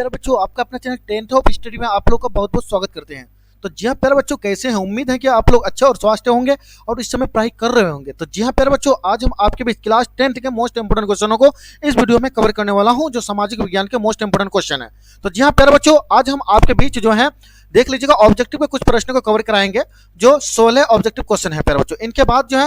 प्यारे बच्चों, आपका अपना चैनल 10th ऑफ हिस्ट्री में आप लोग का बहुत बहुत स्वागत करते हैं। तो जी हाँ प्यारे बच्चों, कैसे हैं? उम्मीद है कि आप लोग अच्छे और स्वस्थ होंगे और इस समय पढ़ाई कर रहे होंगे। तो जी हाँ प्यारे बच्चों, आज हम आपके बीच क्लास 10th के मोस्ट इंपोर्टेंट क्वेश्चनों को इस वीडियो में कवर करने वाला हूं, जो सामाजिक विज्ञान के मोस्ट इंपोर्टेंट क्वेश्चन है। तो जी हाँ प्यारे बच्चों, आज हम आपके बीच जो है देख लीजिएगा ऑब्जेक्टिव के कुछ प्रश्नों को कवर कराएंगे, जो 16 ऑब्जेक्टिव क्वेश्चन है प्यारे बच्चों। इनके बाद जो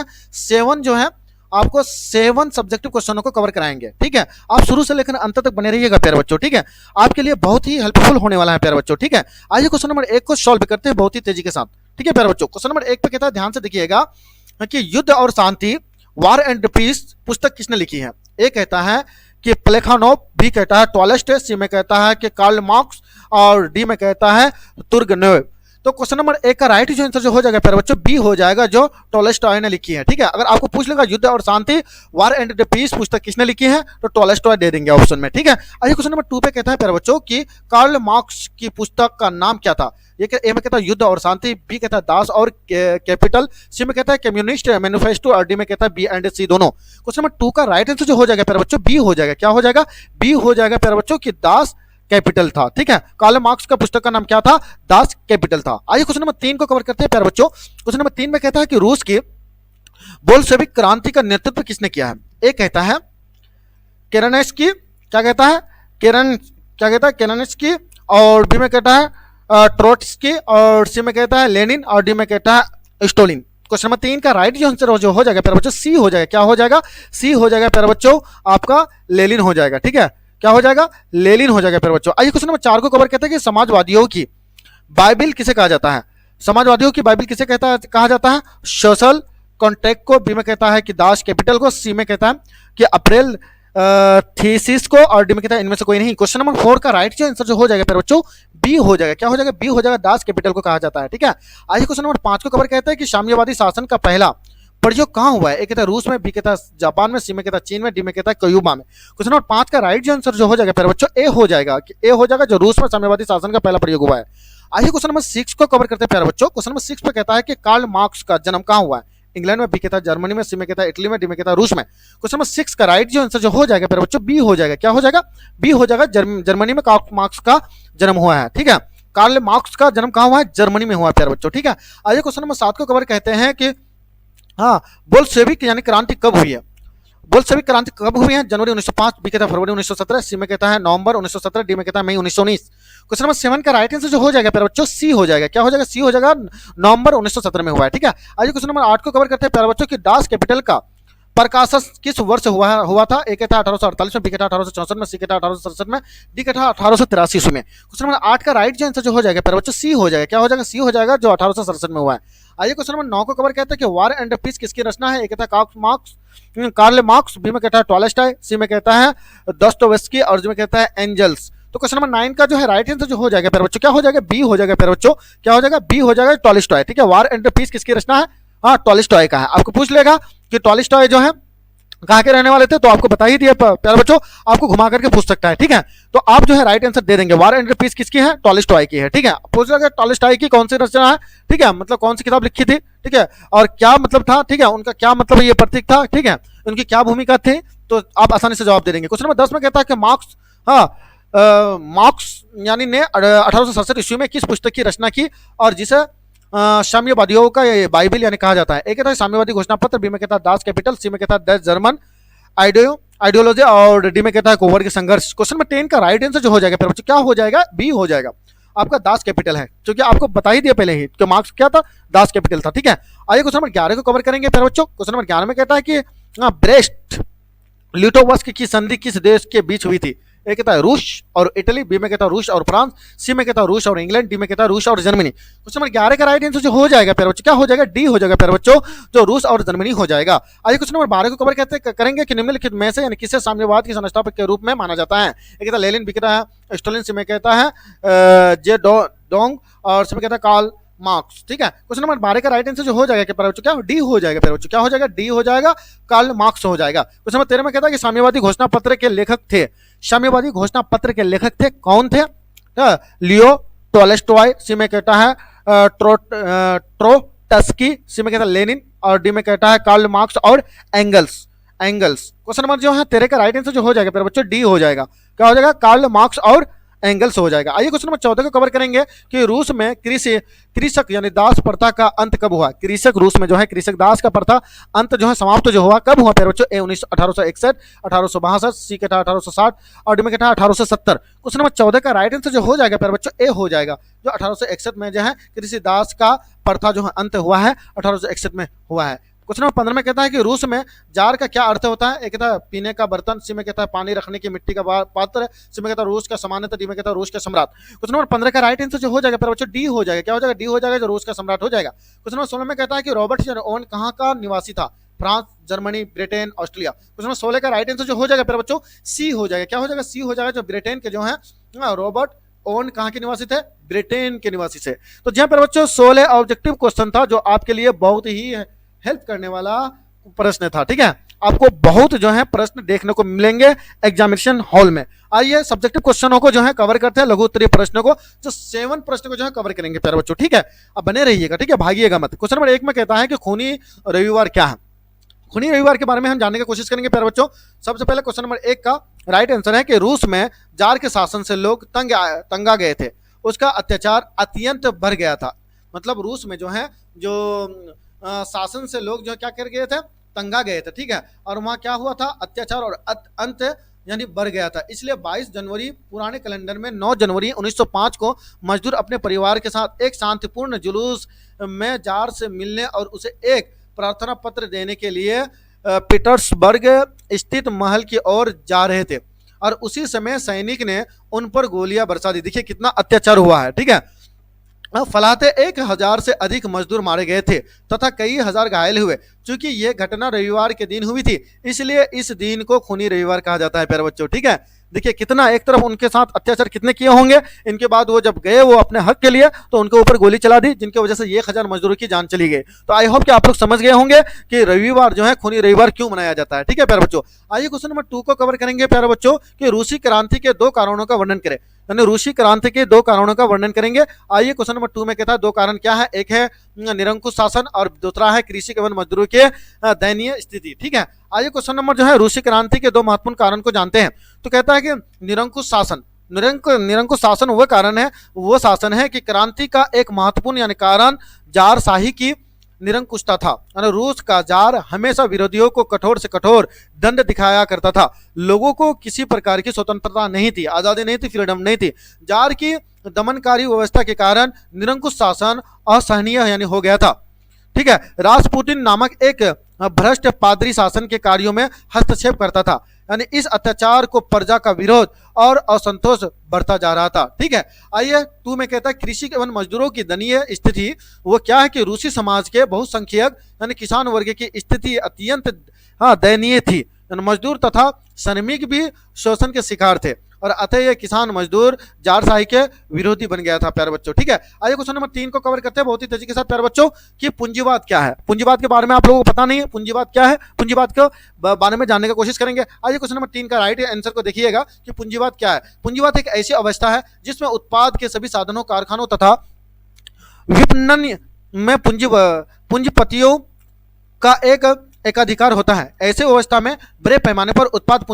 है 7 सब्जेक्टिव क्वेश्चनों को कवर कराएंगे। ठीक है, आप शुरू से लेकर अंत तक बने रहिएगा प्यारे बच्चों। ठीक है, आपके लिए बहुत ही हेल्पफुल होने वाला है प्यारे बच्चों। ठीक है, आइए क्वेश्चन नंबर 1 को सॉल्व करते हैं बहुत ही तेजी के साथ। ठीक है प्यारे बच्चों, क्वेश्चन नंबर 1 पे कहता है, ध्यान से देखिएगा कि युद्ध और शांति, वार एंड पीस पुस्तक किसने लिखी है? ए कहता है कि प्लेखानोव, बी कहता है टॉलस्टॉय, सी में कहता है कि कार्ल मार्क्स और डी में कहता है तुर्गेनेव। तो क्वेश्चन नंबर 1 का राइट जो आंसर जो हो जाएगा प्यारे बच्चों, बी हो जाएगा, जो टॉलस्टॉय ने लिखी है। ठीक है, अगर आपको पूछ लेगा युद्ध और शांति, वार एंड पीस पुस्तक किसने लिखी है, तो टॉलस्टॉय दे देंगे ऑप्शन में। ठीक है, आइए क्वेश्चन नंबर 2 पे कहता है प्यारे बच्चों कि कार्ल मार्क्स की पुस्तक का नाम क्या था? ये ए में कहता है युद्ध और शांति, बी कहता है दास और कैपिटल, सी में कहता है कम्युनिस्ट मैनिफेस्टो और डी में कहता है बी एंड सी दोनों। क्वेश्चन नंबर 2 का राइट आंसर जो हो जाएगा प्यारे बच्चों, बी हो जाएगा। क्या हो जाएगा? बी हो जाएगा प्यारे बच्चों कि दास कैपिटल था। ठीक है, कार्ल मार्क्स का पुस्तक का नाम क्या था? दास कैपिटल था। आइए क्वेश्चन नंबर 3 को कवर करते हैं प्यारे बच्चों। क्वेश्चन नंबर 3 में कहता है कि रूस की बोल्शेविक क्रांति का नेतृत्व किसने किया है? ए कहता है केरेनेस्की, क्या कहता है? केरेनेस्की, और बी में कहता है ट्रोट्स्की, और सी में कहता है लेनिन, और डी में कहता है स्टोलिन। क्वेश्चन नंबर 3 का राइट जो आंसर जो हो जाएगा प्यारे बच्चों, सी हो जाएगा। क्या हो जाएगा? सी हो जाएगा प्यारे बच्चों, आपका लेनिन हो जाएगा। ठीक है, क्या हो जाएगा? लेनिन हो जाएगा प्यारे बच्चों। आइए क्वेश्चन नंबर 4 को कवर करते हैं कि समाजवादियों की बाइबिल किसे कहा जाता है? समाजवादियों की बाइबिल किसे कहा जाता है? सोशल कॉन्ट्रैक्ट को, बी में कहता है कि दास कैपिटल को, सी में कहता है कि अप्रैल थीसिस को, और डी में कहता है इनमें से कोई नहीं। क्वेश्चन नंबर 4 का राइट जो आंसर जो हो जाएगा प्यारे बच्चों, बी हो जाएगा। क्या हो जाएगा? बी हो जाएगा, दास कैपिटल को कहा जाता है। ठीक है, आइए क्वेश्चन नंबर 5 को कवर करते हैं कि साम्यवादी शासन का पहला प्रयोग कहां हुआ है? ए कहता है रूस में, बी कहता है जापान में, सी में कहता है चीन में, डी में कहता है क्यूबा में। क्वेश्चन नंबर 5 का राइट जो आंसर जो हो जाएगा प्यारे बच्चों, ए हो जाएगा कि ए हो जाएगा, जो रूस में साम्यवादी शासन का पहला प्रयोग हुआ है। आइए क्वेश्चन नंबर 6 को कवर करते हैं प्यारे बच्चों। क्वेश्चन नंबर 6 पे कहता है कि कार्ल मार्क्स का जन्म कहां हुआ है? इंग्लैंड में, बी कहता है जर्मनी में, सी में कहता है इटली में, डी में कहता है रूस में। क्वेश्चन नंबर 6 का राइट जो आंसर जो हो जाएगा प्यारे बच्चों, बी हो जाएगा। क्या हो जाएगा? बी हो जाएगा, जर्मनी में कार्ल मार्क्स का जन्म हुआ है। ठीक है, कार्ल मार्क्स का जन्म कहां हुआ है? जर्मनी में हुआ है प्यारे बच्चों। ठीक है, आइए क्वेश्चन नंबर 7 को कवर कहते हैं कि हाँ, बोल्शेविक यानी क्रांति कब हुई है? बोल्शेविक क्रांति कब हुई है? जनवरी 1905, बी कहता है फरवरी 1917, सी में कहता है नवंबर 1917, डी में कहता है मई 1919। क्वेश्चन नंबर 7 का राइट आंसर जो हो जाएगा प्यारे बच्चों, सी हो जाएगा। क्या हो जाएगा? सी हो जाएगा, नवंबर 1917 में हुआ है। ठीक है, आइए क्वेश्चन नंबर 8 को कवर करते हैं प्यारे बच्चों कि दास कैपिटल का प्रकाशन किस वर्ष हुआ था? ए कहता है 1848 में, बी कहता है 1864 में, सी कहता है 1867 में, डी कहता है 1883 में। क्वेश्चन नंबर 8 का राइट जो आंसर जो हो जाएगा प्यारे बच्चों, सी हो जाएगा। क्या हो जाएगा? सी हो जाएगा, जो 1867 में हुआ है। आइए क्वेश्चन नंबर 9 को कवर कहते हैं कि वार एंड पीस किसकी रचना है? ए कहता है कार्ल मार्क्स, बी में कहता है टॉलस्टॉय, सी में कहता है दोस्तोयेव्स्की, और डी में कहता है एंजल्स। तो क्वेश्चन नंबर 9 का जो है राइट आंसर जो हो जाएगा प्यारे बच्चों, क्या हो जाएगा? बी हो जाएगा प्यारे बच्चों। क्या हो जाएगा? बी हो जाएगा, टॉलस्टॉय। ठीक है, वार एंड पीस किसकी रचना है? हाँ, टॉलस्टॉय का है। आपको पूछ लेगा कि टॉलस्टॉय जो है कहाँ के रहने वाले थे, तो आपको बता ही दिया प्यारे बच्चों, आपको घुमा करके पूछ सकता है। ठीक है, तो आप जो है राइट आंसर दे देंगे। वार एंड पीस किसकी है? टॉलस्टॉय की है। ठीक है, पूछ लगा टॉलस्टॉय की कौन सी रचना है? ठीक है, मतलब कौन सी किताब लिखी थी? ठीक है, और क्या मतलब था? ठीक है, उनका क्या मतलब ये प्रतीक था? ठीक है, उनकी क्या भूमिका थी? तो आप आसानी से जवाब दे देंगे। क्वेश्चन नंबर 10 में कहता है कि मार्क्स यानी ने 1867 ईस्वी में किस पुस्तक की रचना की, और जिसे साम्यवादियों का बाइबिल यानी कहा जाता है? एक कहता है साम्यवादी घोषणा पत्र, बी में कहता है दास कैपिटल, सी में कहता है द जर्मन आइडियोलॉजी, और डी में कहता है कोवर के संघर्ष। क्वेश्चन नंबर 10 का राइट आंसर जो हो जाएगा बच्चों, क्या हो जाएगा? बी हो जाएगा, आपका दास कैपिटल है, क्योंकि आपको बता ही दिया पहले ही कि मार्क्स क्या था? दास कैपिटल था। ठीक है, आइए क्वेश्चन नंबर 11 को कवर करेंगे प्यारे बच्चों। क्वेश्चन नंबर 11 में कहता है कि ब्रेस्ट लिटोवस्क की संधि किस देश के बीच हुई थी? ए कहता है रूस और इटली, बी में कहता है रूस और फ्रांस, सी में कहता है रूस और इंग्लैंड, डी में कहता है रूस और जर्मनी। क्वेश्चन नंबर 11 का राइट आंसर जो हो जाएगा प्यारे बच्चों, क्या हो जाएगा? डी हो जाएगा प्यारे बच्चों, जो रूस और जर्मनी हो जाएगा। आइए क्वेश्चन नंबर 12 को कवर करेंगे कि निम्नलिखित में से यानी किसे साम्यवाद के संस्थापक के रूप में माना जाता है? एक कहता है लेनिन, बी कहता है स्टोलिन, सी में कहता है जे डोंग, और सी में कहता है कार्ल मार्क्स। ठीक है, क्वेश्चन नंबर 12 का राइट आंसर जो हो जाएगा प्यारे बच्चों, क्या डी हो जाएगा प्यारे बच्चों? क्या हो जाएगा? डी हो जाएगा, कार्ल मार्क्स हो जाएगा। क्वेश्चन नंबर 13 में कहता है कि साम्यवादी घोषणा पत्र के लेखक थे। साम्यवादी घोषणा पत्र के लेखक थे, कौन थे? लियो टॉलस्टॉय, सी में कहता है ट्रोट्स्की, सी में कहता है लेनिन, और डी में कहता है कार्ल मार्क्स और एंगल्स। क्वेश्चन नंबर जो है 13 का राइट आंसर जो हो जाएगा प्यारे बच्चों, डी हो जाएगा। क्या हो जाएगा? कार्ल मार्क्स और एंगल से हो जाएगा। आइए क्वेश्चन नंबर 14 को कवर करेंगे कि रूस में कृषक यानी दास प्रथा का अंत कब हुआ। कृषक रूस में जो है कृषक दास का प्रथा अंत जो है समाप्त जो हुआ कब हुआ प्यारे बच्चों? ए 1861, 1862, सी के था 1860 और डी में था 1870। क्वेश्चन नंबर 14 का राइट आंसर जो हो जाएगा प्यारे बच्चों ए हो जाएगा, जो 1861 में जो है कृषि दास का प्रथा जो है अंत हुआ है, 1861 में हुआ है। क्वेश्चन नंबर 15 में कहता है कि रूस में जार का क्या अर्थ होता है? एक कहता है पीने का बर्तन, सी में कहता है पानी रखने की मिट्टी का पात्र, सी में कहता है रूस का सामान्यतः, डी में कहता है रूस का सम्राट। क्वेश्चन नंबर 15 का राइट आंसर जो हो जाएगा प्यारे बच्चों डी हो जाएगा। क्या हो जाएगा? डी हो जाएगा, जो रूस का सम्राट हो जाएगा। क्वेश्चन नंबर 16 में कहता है कि रॉबर्ट ओवन कहाँ का निवासी था? France, Germany, Britain, Australia. Question number 16 का राइट आंसर जो हो जाएगा प्यारे बच्चों सी हो जाएगा। क्या हो जाएगा? सी हो जाएगा, जो ब्रिटेन के जो है रॉबर्ट ओवन कहाँ के निवासी थे? ब्रिटेन के निवासी थे। तो जहाँ पर बच्चों 16 ऑब्जेक्टिव क्वेश्चन था, जो आपके लिए बहुत ही हेल्प करने वाला प्रश्न था। ठीक है, आपको बहुत जो है प्रश्न देखने को मिलेंगे एग्जामिनेशन हॉल में। आइए सब्जेक्टिव क्वेश्चनों को जो है कवर करते हैं, लघु उत्तरीय प्रश्नों को, जो 7 प्रश्न को जो है कवर करेंगे प्यारे बच्चों। ठीक है, अब बने रहिएगा, ठीक है, भागिएगा मत। क्वेश्चन नंबर 1 में कहता है कि खूनी रविवार क्या है? खूनी रविवार के बारे में हम जानने की कोशिश करेंगे प्यारे बच्चों। सबसे पहले क्वेश्चन नंबर 1 का राइट आंसर है कि रूस में जार के शासन से लोग तंगा गए थे, उसका अत्याचार अत्यंत बढ़ गया था। मतलब रूस में जो है जो शासन से लोग जो क्या कर गए थे? तंगा गए थे। ठीक है, और वहाँ क्या हुआ था? अत्याचार और अंत यानी बढ़ गया था। इसलिए 22 जनवरी पुराने कैलेंडर में 9 जनवरी 1905 को मजदूर अपने परिवार के साथ एक शांतिपूर्ण जुलूस में जार से मिलने और उसे एक प्रार्थना पत्र देने के लिए पीटर्सबर्ग स्थित महल की ओर जा रहे थे, और उसी समय सैनिक ने उन पर गोलियां बरसा दी। देखिए कितना अत्याचार हुआ है। ठीक है, फलाते 1000 से अधिक मजदूर मारे गए थे तथा कई हजार घायल हुए। चूंकि यह घटना रविवार के दिन हुई थी, इसलिए इस दिन को खूनी रविवार कहा जाता है प्यारे बच्चों। ठीक है, देखिए कितना एक तरफ उनके साथ अत्याचार कितने किए होंगे, इनके बाद वो जब गए वो अपने हक के लिए तो उनके ऊपर गोली चला दी, जिनकी वजह से 1000 मजदूरों की जान चली गई। तो आई होप कि आप लोग समझ गए होंगे कि रविवार जो है खूनी रविवार क्यों मनाया जाता है। ठीक है प्यारे बच्चों, आइए क्वेश्चन नंबर 2 को कवर करेंगे प्यारे बच्चों कि रूसी क्रांति के 2 कारणों का वर्णन करें। यानी रूसी क्रांति के 2 कारणों का वर्णन करेंगे। आइए क्वेश्चन नंबर 2 में कहता है 2 कारण क्या है? एक है निरंकुश शासन और दूसरा है कृषि एवं मजदूरों के दयनीय स्थिति। ठीक है, आइए क्वेश्चन नंबर जो है रूसी क्रांति के 2 महत्वपूर्ण कारण को जानते हैं। तो कहता है कि निरंकुश शासन, निरंकुश शासन वो कारण है, वो शासन है कि क्रांति का एक महत्वपूर्ण यानी कारण जारशाही की निरंकुशता था। यानी रूस का जार हमेशा विरोधियों को कठोर से कठोर दंड दिखाया करता था। लोगों को किसी प्रकार की स्वतंत्रता नहीं थी, आजादी नहीं थी, फ्रीडम नहीं थी। जार की दमनकारी व्यवस्था के कारण निरंकुश शासन असहनीय यानी हो गया था। ठीक है, रासपुटिन नामक एक भ्रष्ट पादरी शासन के कार्यों में हस्तक्षेप करता था। यानी इस अत्याचार को प्रजा का विरोध और असंतोष बढ़ता जा रहा था। ठीक है, आइए 2 में कहता है कृषि एवं मजदूरों की दयनीय स्थिति। वो क्या है कि रूसी समाज के बहुसंख्यक यानी किसान वर्ग की स्थिति अत्यंत दयनीय थी। मजदूर तथा श्रमिक भी शोषण के शिकार थे, और अतः ये किसान मजदूर जारशाही के विरोधी बन गया था प्यारे बच्चों। ठीक है, आइए क्वेश्चन नंबर 3 को कवर करते हैं बहुत ही तेजी के साथ प्यारे बच्चों कि पूंजीवाद क्या है। पूंजीवाद के बारे में आप लोगों को पता नहीं है, पूंजीवाद क्या है, पूंजीवाद के बारे में जानने की कोशिश करेंगे। आइए क्वेश्चन नंबर 3 का राइट आंसर को देखिएगा कि पूंजीवाद क्या है। पूंजीवाद एक ऐसी अवस्था है जिसमें उत्पाद के सभी साधनों, कारखानों तथा विपणन में पूंजीपतियों का एकाधिकार होता है। ऐसे अवस्था में बड़े पैमाने पर उत्पाद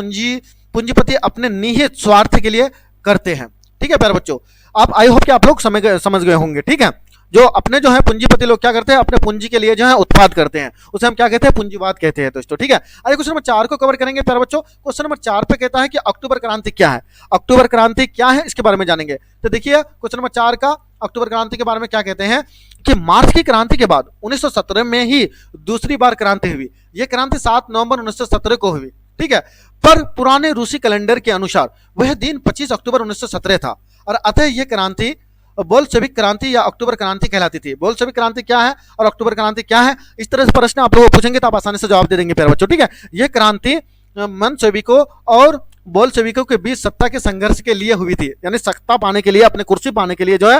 पूंजीपति अपने निहित स्वार्थ के लिए करते हैं। ठीक है प्यारे बच्चों, आप आई होप कि आप लोग समझ गए होंगे। ठीक है, जो अपने जो है पूंजीपति लोग क्या करते हैं? अपने पूंजी के लिए जो है उत्पाद करते हैं, उसे हम क्या कहते हैं? पूंजीवाद कहते हैं दोस्तों। ठीक है, आइए क्वेश्चन नंबर 4 को कवर करेंगे प्यारे बच्चों। क्वेश्चन नंबर 4 पे कहता है कि अक्टूबर क्रांति क्या है। अक्टूबर क्रांति क्या है इसके बारे में जानेंगे। तो देखिए क्वेश्चन नंबर 4 का अक्टूबर क्रांति के बारे में क्या कहते हैं कि मार्च की क्रांति के बाद 1917 में ही दूसरी बार क्रांति हुई। यह क्रांति 7 नवंबर 1917 को हुई। ठीक है, पर पुराने रूसी कैलेंडर के अनुसार वह दिन 25 अक्टूबर 1917 था, और अतः यह क्रांति बोल्शेविक क्रांति या अक्टूबर क्रांति कहलाती थी। बोल्शेविक क्रांति क्या है और अक्टूबर क्रांति क्या है, इस तरह से प्रश्न आप लोग पूछेंगे तो आप आसानी से जवाब दे देंगे प्यारे बच्चों। ठीक है, यह क्रांति मंशेविकों और बोल्शेविकों के बीच सत्ता के संघर्ष के लिए हुई थी। यानी सत्ता पाने के लिए, अपने कुर्सी पाने के लिए जो है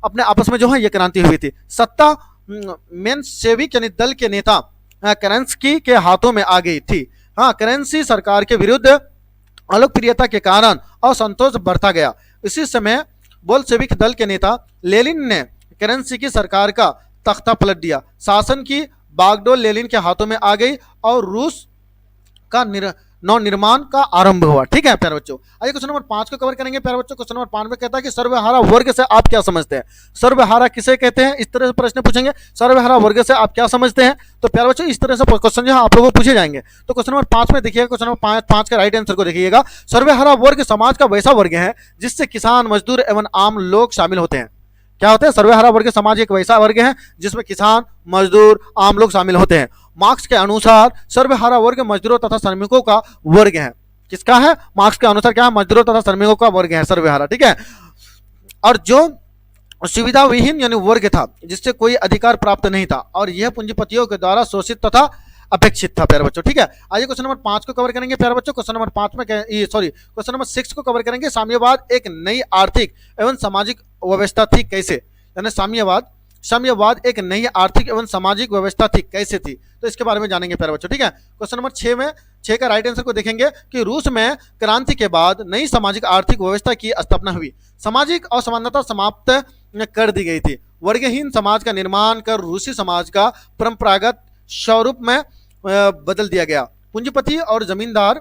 अपने आपस में जो है यह क्रांति हुई थी। सत्ता मेंशेविक यानी दल के नेता केरेंस्की के हाथों में आ गई थी। केरेंस्की सरकार के विरुद्ध अलोकप्रियता के कारण असंतोष बढ़ता गया। इसी समय बोल्शेविक दल के नेता लेनिन ने केरेंस्की की सरकार का तख्ता पलट दिया। शासन की बागडोर लेनिन के हाथों में आ गई और रूस का नवनिर्माण का आरंभ हुआ। ठीक है प्यारे बच्चों, आइए क्वेश्चन नंबर 5 को कवर करेंगे प्यारे बच्चों। क्वेश्चन नंबर 5 में कहता है कि सर्वहारा वर्ग से आप क्या समझते हैं। सर्वहारा किसे कहते हैं, इस तरह से प्रश्न पूछेंगे, सर्वहारा वर्ग से आप क्या समझते हैं। तो प्यारे बच्चों इस तरह से क्वेश्चन जो है आप लोगों को पूछे जाएंगे। तो क्वेश्चन नंबर 5 में देखिएगा, क्वेश्चन नंबर 5 का राइट आंसर को देखिएगा, सर्वहारा वर्ग समाज का वैसा वर्ग है जिससे किसान, मजदूर एवं आम लोग शामिल होते हैं। क्या होते हैं, सर्वहारा वर्ग समाज एक वैसा वर्ग है जिसमें किसान, मजदूर, आम लोग शामिल होते हैं। मार्क्स के अनुसार सर्वहारा वर्ग मजदूरों तथा श्रमिकों का वर्ग है। किसका है, मार्क्स के अनुसार क्या है, मजदूरों तथा श्रमिकों का वर्ग है सर्वहारा। ठीक है, और जो सुविधा विहीन यानी वर्ग था जिससे कोई अधिकार प्राप्त नहीं था और यह पूंजीपतियों के द्वारा शोषित तथा अपेक्षित था प्यारे बच्चों। ठीक है, आइए क्वेश्चन नंबर 5 को कवर करेंगे प्यारे बच्चों। क्वेश्चन नंबर 5 में क्वेश्चन नंबर 6 को कवर करेंगे, साम्यवाद एक नई आर्थिक एवं सामाजिक व्यवस्था थी कैसे। यानी साम्यवाद एक नई आर्थिक एवं सामाजिक व्यवस्था थी कैसे थी, तो इसके बारे में जानेंगे प्यारे बच्चों। ठीक है, क्वेश्चन नंबर 6 का राइट आंसर को देखेंगे कि रूस में क्रांति के बाद नई सामाजिक आर्थिक व्यवस्था की स्थापना हुई। सामाजिक असमानता समाप्त कर दी गई थी। वर्गहीन समाज का निर्माण कर रूसी समाज का परंपरागत स्वरूप में बदल दिया गया। पूंजीपति और जमींदार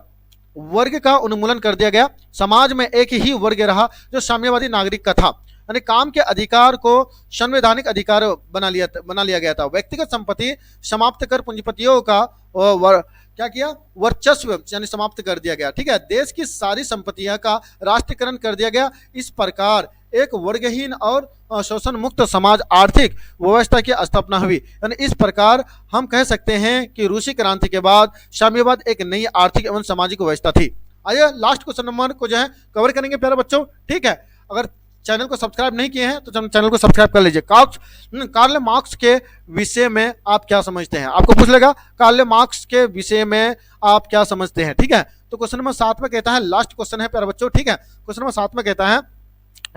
वर्ग का उन्मूलन कर दिया गया। समाज में एक ही वर्ग रहा जो साम्यवादी नागरिक का था। यानी काम के अधिकार को संवैधानिक अधिकार बना लिया गया था। व्यक्तिगत संपत्ति समाप्त कर पूंजीपतियों का क्या किया, वर्चस्व यानी समाप्त कर दिया गया। ठीक है, देश की सारी संपत्तियां का राष्ट्रीयकरण कर दिया गया। इस प्रकार एक वर्गहीन और शोषण मुक्त समाज आर्थिक व्यवस्था की स्थापना हुई। यानी इस प्रकार हम कह सकते हैं कि रूसी क्रांति के बाद साम्यवाद एक नई आर्थिक एवं सामाजिक व्यवस्था थी। आइए लास्ट क्वेश्चन नंबर को जो है कवर करेंगे प्यारे बच्चों। ठीक है, अगर चैनल को सब्सक्राइब नहीं किए हैं तो चैनल को सब्सक्राइब कर लीजिए। कार्ल मार्क्स के विषय में आप क्या समझते हैं, आपको पूछ लेगा कार्ल मार्क्स के विषय में आप क्या समझते हैं। ठीक है, तो क्वेश्चन नंबर 7 में कहता है, लास्ट क्वेश्चन है प्यारे बच्चों। ठीक है, क्वेश्चन नंबर 7 में कहता है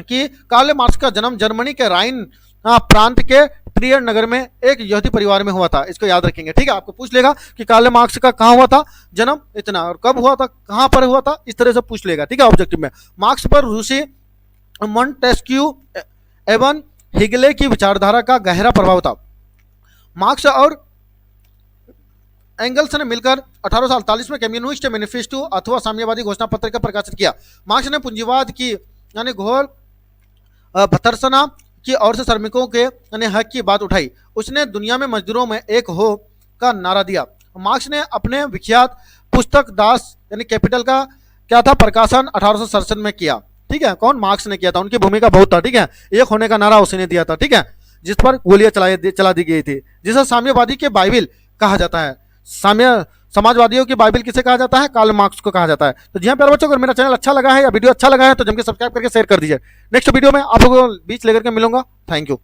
कि कार्ल मार्क्स का जन्म जर्मनी के राइन प्रांत के ट्रियर नगर में एक यहूदी परिवार में हुआ था। इसको याद रखेंगे। ठीक है, आपको पूछ लेगा कि कार्ल मार्क्स का कहाँ हुआ था जन्म, इतना, और कब हुआ था, कहाँ पर हुआ था, इस तरह से पूछ लेगा। ठीक है, ऑब्जेक्टिव में मार्क्स पर रूसी मॉन्टेस्क्यू एवं हिगले की विचारधारा का गहरा प्रभाव था। मार्क्स और एंगल्स ने मिलकर 1848 में कम्युनिस्ट मैनिफेस्टो अथवा साम्यवादी घोषणा पत्र का प्रकाशित किया। मार्क्स ने पूंजीवाद की यानी घोर भर्त्सना की ओर से श्रमिकों के यानी हक की बात उठाई। उसने दुनिया में मजदूरों में एक हो का नारा दिया। मार्क्स ने अपने विख्यात पुस्तक दास यानी कैपिटल का क्या था प्रकाशन 1867 में किया। ठीक है, कौन, मार्क्स ने किया था, उनकी भूमिका बहुत था। ठीक है, एक होने का नारा उसने दिया था। ठीक है, जिस पर गोलियां चला दी गई थी, जिसे साम्यवादी के बाइबिल कहा जाता है। समाजवादियों की बाइबिल किसे कहा जाता है, कार्ल मार्क्स को कहा जाता है। तो जी हाँ प्यारे बच्चों, अगर मेरा चैनल अच्छा लगा है या वीडियो अच्छा लगा है तो जम के सब्सक्राइब करके शेयर कर दीजिए। नेक्स्ट वीडियो में आप लोगों को बीच लेकर के मिलूंगा। Thank you.